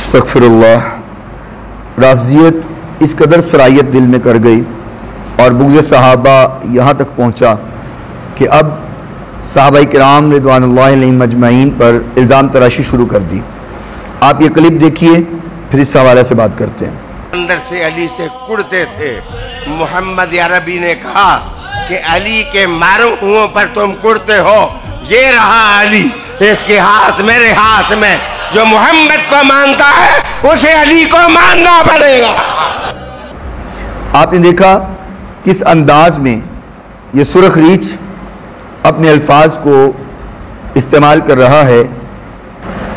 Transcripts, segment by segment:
استغفراللہ۔ رافضیت اس قدر سرایت دل میں کر گئی اور بغض صحابہ یہاں تک پہنچا کہ اب صحابہ کرام رضوان اللہ علیہم مجمعین پر الزام تراشی شروع کر دی۔ آپ یہ کلپ دیکھیے پھر اس حوالے سے بات کرتے ہیں۔ اندر سے علی سے کڑتے تھے۔ محمد عربی نے کہا کہ علی کے ماروں ہوں پر تم کڑتے ہو، یہ رہا علی، اس کے ہاتھ میرے ہاتھ میں، جو محمد کو مانتا ہے اسے علی کو ماننا پڑے گا۔ آپ نے دیکھا کس انداز میں یہ سرخ ریچھ اپنے الفاظ کو استعمال کر رہا ہے۔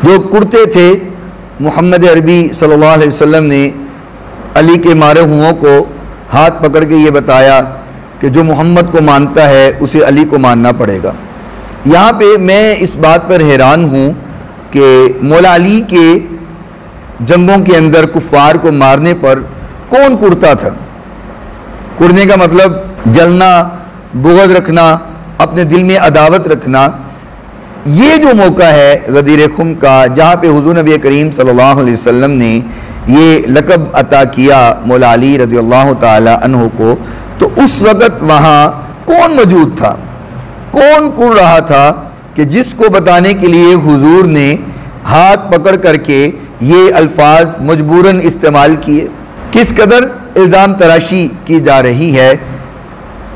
جو کڑتے تھے، محمد عربی صلی اللہ علیہ وسلم نے علی کے مارے ہوں کو ہاتھ پکڑ کے یہ بتایا کہ جو محمد کو مانتا ہے اسے علی کو ماننا پڑے گا۔ یہاں پہ میں اس بات پر حیران ہوں کہ مولا علی کے جنگوں کے اندر کفار کو مارنے پر کون کڑتا تھا؟ کڑنے کا مطلب جلنا، بغض رکھنا، اپنے دل میں عداوت رکھنا۔ یہ جو موقع ہے غدیر خم کا، جہاں پہ حضور نبی کریم صلی اللہ علیہ وسلم نے یہ لقب عطا کیا مولا علی رضی اللہ تعالی عنہ کو، تو اس وقت وہاں کون موجود تھا؟ کون کڑ رہا تھا کہ جس کو بتانے کے لیے حضور نے ہاتھ پکڑ کر کے یہ الفاظ مجبوراً استعمال کیے؟ کس قدر الزام تراشی کی جا رہی ہے۔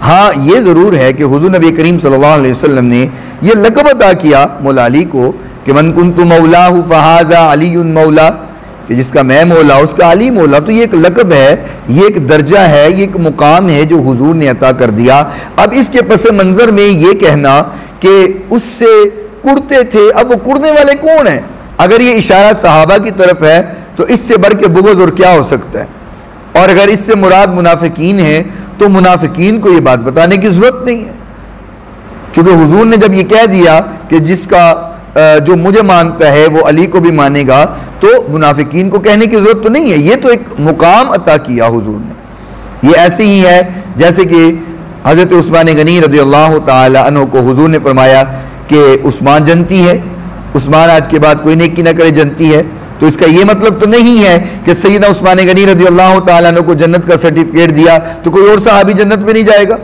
ہاں یہ ضرور ہے کہ حضور نبی کریم صلی اللہ علیہ وسلم نے یہ لقب عطا کیا مولا علی کو کہ من کنت مولاہ فہذا علی مولا، کہ جس کا میں مولا اس کا علی مولا۔ تو یہ ایک لقب ہے، یہ ایک درجہ ہے، یہ ایک مقام ہے جو حضور نے عطا کر دیا۔ اب اس کے پس منظر میں یہ کہنا کہ اس سے کڑتے تھے، اب وہ کڑنے والے کون ہیں؟ اگر یہ اشارہ صحابہ کی طرف ہے تو اس سے بڑھ کے بغض اور کیا ہو سکتا ہے؟ اور اگر اس سے مراد منافقین ہیں تو منافقین کو یہ بات بتانے کی ضرورت نہیں ہے، کیونکہ حضور نے جب یہ کہہ دیا کہ جس کا جو مجھے مانتا ہے وہ علی کو بھی مانے گا، تو منافقین کو کہنے کی ضرورت تو نہیں ہے۔ یہ تو ایک مقام عطا کیا حضور نے۔ یہ ایسے ہی ہے جیسے کہ حضرت عثمان غنی رضی اللہ تعالی عنہ کو حضور نے فرمایا کہ عثمان جنتی ہے، عثمان آج کے بعد کوئی نیکی نہ کرے جنتی ہے۔ تو اس کا یہ مطلب تو نہیں ہے کہ سیدنا عثمان غنی رضی اللہ تعالیٰ عنہ کو جنت کا سرٹیفکیٹ دیا تو کوئی اور صحابی جنت میں نہیں جائے گا۔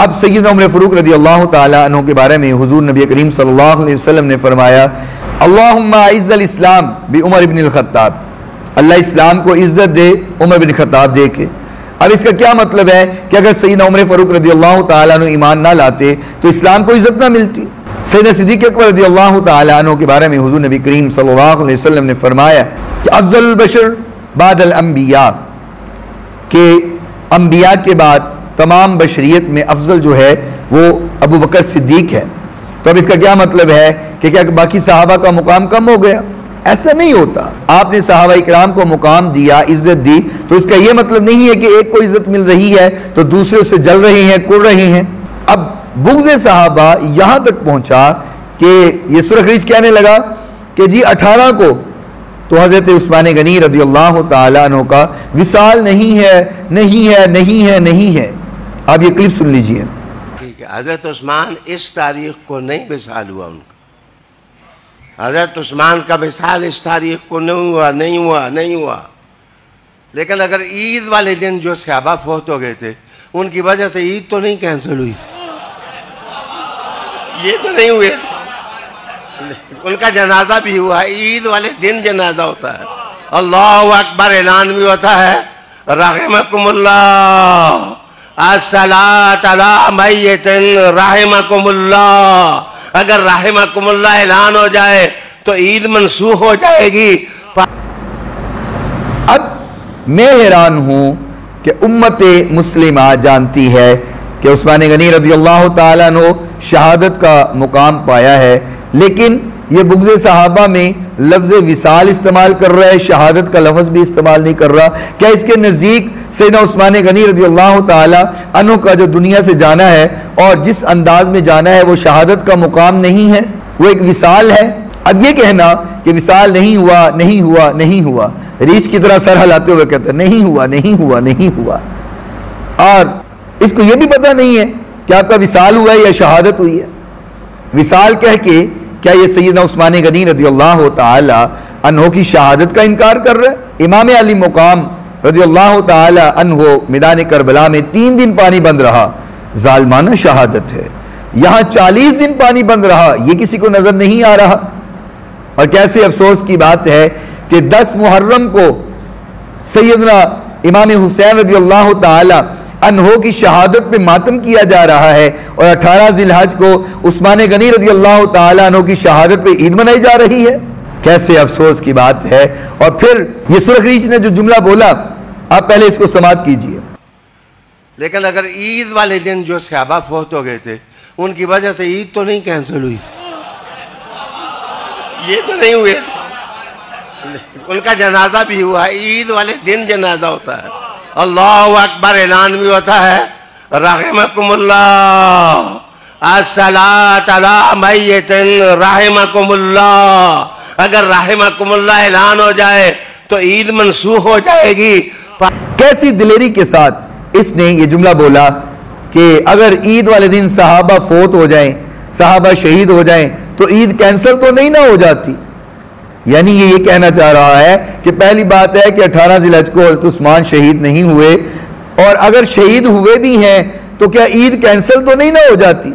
اب سیدنا عمر فاروق رضی اللہ تعالیٰ عنہ کے بارے میں حضور نبی کریم صلی اللہ علیہ وسلم نے فرمایا اللہم اعز الاسلام بعمر بن الخطاب، اللہ اسلام کو عزت دے عمر بن خطاب دے کے۔ اب اس کا کیا مطلب ہے کہ اگر سیدنا عمر فاروق رضی اللہ تعالیٰ عنہ ایمان نہ لاتے تو اسلام کو عزت نہ ملتی۔ سیدنا صدیق اکبر رضی اللہ تعالیٰ عنہ کے بارے میں حضور نبی کریم صلی اللہ علیہ وسلم نے فرمایا کہ افضل البشر بعد الانبیاء، کہ انبیاء کے بعد تمام بشریت میں افضل جو ہے وہ ابو بکر صدیق ہے۔ تو اب اس کا کیا مطلب ہے کہ کیا باقی صحابہ کا مقام کم ہو گیا؟ ایسا نہیں ہوتا۔ آپ نے صحابہ کرام کو مقام دیا، عزت دی، تو اس کا یہ مطلب نہیں ہے کہ ایک کو عزت مل رہی ہے تو دوسرے اس سے جل رہے ہیں، کڑ رہے ہیں۔ اب بغض صحابہ یہاں تک پہنچا کہ یہ سرخ ریچھ کہنے لگا کہ جی 18 کو تو حضرت عثمان غنی رضی اللہ تعالیٰ عنہ کا وصال نہیں ہے، نہیں ہے، نہیں ہے، نہیں ہے۔ آپ یہ کلپ سن لیجئے۔ حضرت عثمان اس تاریخ کو نہیں وصال ہوا، ان کا حضرت عثمان کا وصال اس تاریخ کو نہیں ہوا۔ لیکن اگر عید والے دن جو صحابہ فوت ہو گئے تھے ان کی وجہ سے عید تو نہیں کینسل ہوئی تھی، یہ تو نہیں ہوئے، ان کا جنازہ بھی ہوا ہے، عید والے دن جنازہ ہوتا ہے، اللہ اکبر اعلان بھی ہوتا ہے، رحمکم اللہ الصلاۃ علی میت رحمکم اللہ۔ اگر رحمکم اللہ اعلان ہو جائے تو عید منسوخ ہو جائے گی۔ اب میں حیران ہوں کہ امت مسلمہ جانتی ہے کہ عثمان غنی رضی اللہ تعالیٰ عنہ شہادت کا مقام پایا ہے، لیکن یہ بغض صحابہ میں لفظ وصال استعمال کر رہا ہے، شہادت کا لفظ بھی استعمال نہیں کر رہا۔ کیا اس کے نزدیک سیدنا عثمان غنی رضی اللہ تعالیٰ عنہ کا جو دنیا سے جانا ہے اور جس انداز میں جانا ہے وہ شہادت کا مقام نہیں ہے، وہ ایک وصال ہے؟ اب یہ کہنا کہ وصال نہیں ہوا، نہیں ہوا، نہیں ہوا، ریچھ کی طرح سر ہلاتے ہوئے کہتے ہیں نہیں ہوا، نہیں ہوا، نہیں ہوا، اور اس کو یہ بھی پتہ نہیں ہے کہ آپ کا وصال ہوا ہے یا شہادت ہوئی ہے۔ وصال کہہ کے کیا یہ سیدنا عثمان غنی رضی اللہ تعالی عنہ کی شہادت کا انکار کر رہا ہے۔ امام علی مقام رضی اللہ تعالی عنہ میدان کربلا میں 3 دن پانی بند رہا، ظالمانہ شہادت ہے۔ یہاں 40 دن پانی بند رہا، یہ کسی کو نظر نہیں آ رہا۔ اور کیسے افسوس کی بات ہے کہ 10 محرم کو سیدنا امام حسین رضی اللہ تعالی عنہ کی شہادت پہ ماتم کیا جا رہا ہے، اور 18 ذی الحج کو عثمان غنی رضی اللہ تعالی عنہ کی شہادت پہ عید منائی جا رہی ہے۔ کیسے افسوس کی بات ہے۔ اور پھر یہ سرخ ریچھ نے جو جملہ بولا، آپ پہلے اس کو سماعت کیجئے۔ لیکن اگر عید والے دن جو صحابہ فوت ہو گئے تھے، ان کی وجہ سے عید تو نہیں کینسل ہوئی، یہ تو نہیں ہوئے، ان کا جنازہ بھی ہوا ہے، عید والے دن جنازہ ہوتا ہے، اللہ اکبر اعلان بھی ہوتا ہے، رحمکم اللہ الصلاۃ علی میت رحمکم اللہ۔ اگر رحمکم اللہ اعلان ہو جائے تو عید منسوخ ہو جائے گی۔ کیسی دلیری کے ساتھ اس نے یہ جملہ بولا کہ اگر عید والے دن صحابہ فوت ہو جائیں، صحابہ شہید ہو جائیں تو عید کینسل تو نہیں نہ ہو جاتی۔ یعنی یہ کہنا چاہ رہا ہے کہ پہلی بات ہے کہ 18 ذی الحج کو حضرت عثمان شہید نہیں ہوئے، اور اگر شہید ہوئے بھی ہیں تو کیا عید کینسل تو نہیں نہ ہو جاتی۔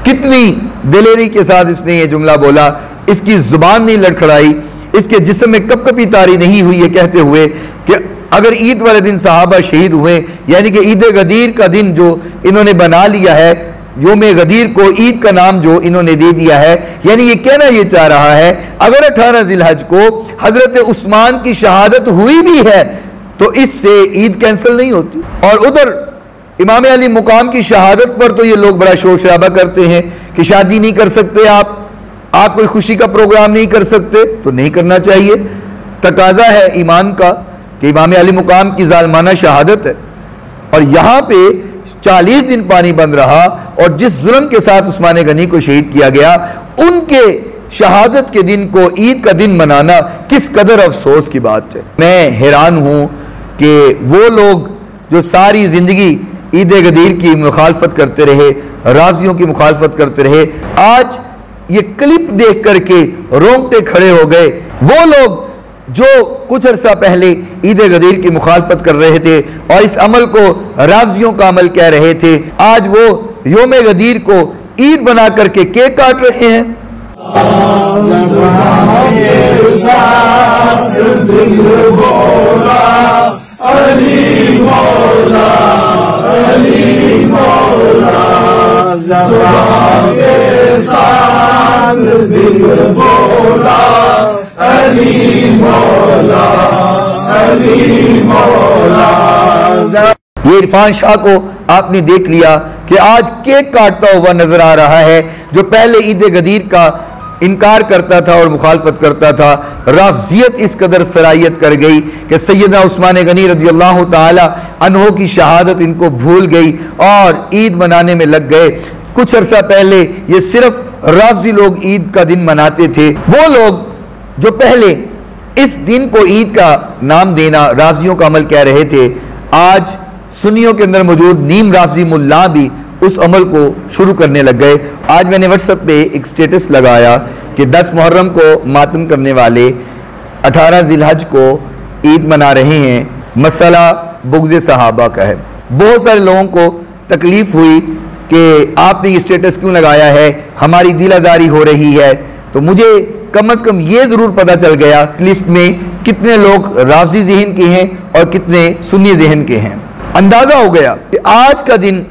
کتنی دلیری کے ساتھ اس نے یہ جملہ بولا، اس کی زبان نہیں لڑکھڑائی، اس کے جسم میں کپ کپی طاری نہیں ہوئی یہ کہتے ہوئے کہ اگر عید والے دن صحابہ شہید ہوئے، یعنی کہ عید غدیر کا دن جو انہوں نے بنا لیا ہے، یوم غدیر کو عید کا نام جو انہوں نے دے دیا ہے، یعنی یہ کہنا یہ چاہ رہا ہے اگر 18 ذی الحج کو حضرت عثمان کی شہادت ہوئی بھی ہے تو اس سے عید کینسل نہیں ہوتی۔ اور ادھر امام علی مقام کی شہادت پر تو یہ لوگ بڑا شور شرابہ کرتے ہیں کہ شادی نہیں کر سکتے آپ کوئی خوشی کا پروگرام نہیں کر سکتے، تو نہیں کرنا چاہیے۔ تقاضا ہے ایمان کا کہ امام علی مقام کی ظالمانہ شہادت ہے، اور یہاں پہ 40 دن پانی بند رہا، اور جس ظلم کے ساتھ عثمان غنی کو شہید کیا گیا، ان کے شہادت کے دن کو عید کا دن منانا کس قدر افسوس کی بات ہے۔ میں حیران ہوں کہ وہ لوگ جو ساری زندگی عید غدیر کی مخالفت کرتے رہے، رافضیوں کی مخالفت کرتے رہے، آج یہ کلپ دیکھ کر کے رونگٹے کھڑے ہو گئے۔ وہ لوگ جو کچھ عرصہ پہلے عید غدیر کی مخالفت کر رہے تھے اور اس عمل کو رافضیوں کا عمل کہہ رہے تھے، آج وہ یوم غدیر کو عید بنا کر کے کیک کاٹ رہے ہیں۔ یہ عرفان شاہ کو آپ نے دیکھ لیا کہ آج کیک کاٹتا ہوا نظر آ رہا ہے، جو پہلے عید غدیر کا انکار کرتا تھا اور مخالفت کرتا تھا۔ رافضیت اس قدر سرایت کر گئی کہ سیدنا عثمان غنی رضی اللہ تعالی عنہ کی شہادت ان کو بھول گئی اور عید منانے میں لگ گئے۔ کچھ عرصہ پہلے یہ صرف رافضی لوگ عید کا دن مناتے تھے، وہ لوگ جو پہلے اس دن کو عید کا نام دینا رافضیوں کا عمل کہہ رہے تھے، آج سنیوں کے اندر موجود نیم رافضی ملا بھی اس عمل کو شروع کرنے لگ گئے۔ آج میں نے واٹس ایپ پہ ایک سٹیٹس لگایا کہ 10 محرم کو ماتم کرنے والے 18 ذی الحج کو عید منا رہے ہیں، مسئلہ بغض صحابہ کا ہے۔ بہت سارے لوگوں کو تکلیف ہوئی کہ آپ نے یہ سٹیٹس کیوں لگایا ہے، ہماری دل آزاری ہو رہی ہے۔ تو مجھے کم از کم یہ ضرور پتہ چل گیا لسٹ میں کتنے لوگ رافضی ذہن کے ہیں اور کتنے سنی ذہن کے ہیں۔ اندازہ ہو گیا کہ آج کا دن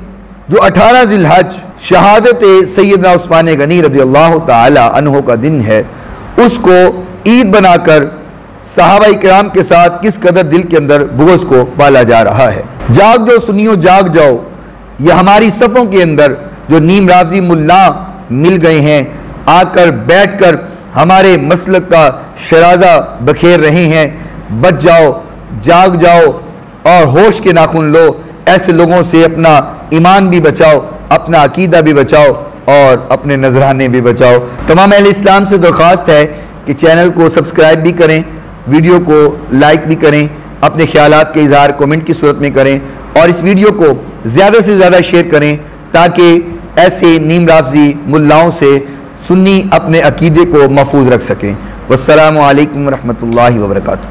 جو 18 ذی الحج شہادت سیدنا عثمان غنی رضی اللہ تعالی عنہ کا دن ہے، اس کو عید بنا کر صحابہ کرام کے ساتھ کس قدر دل کے اندر بغض کو پالا جا رہا ہے۔ جاگ جاؤ سنیو، جاگ جاؤ۔ یہ ہماری صفوں کے اندر جو نیم رافضی ملا مل گئے ہیں، آ کر بیٹھ کر ہمارے مسلک کا شرازہ بکھیر رہے ہیں۔ بچ جاؤ، جاگ جاؤ اور ہوش کے ناخن لو۔ ایسے لوگوں سے اپنا ایمان بھی بچاؤ، اپنا عقیدہ بھی بچاؤ اور اپنے نذرانے بھی بچاؤ۔ تمام اہل اسلام سے درخواست ہے کہ چینل کو سبسکرائب بھی کریں، ویڈیو کو لائک بھی کریں، اپنے خیالات کا اظہار کومنٹ کی صورت میں کریں، اور اس ویڈیو کو زیادہ سے زیادہ شیئر کریں تاکہ ایسے نیم رافضی ملاؤں سے سنی اپنے عقیدے کو محفوظ رکھ سکیں۔ والسلام علیکم ورحمۃ اللہ وبرکاتہ۔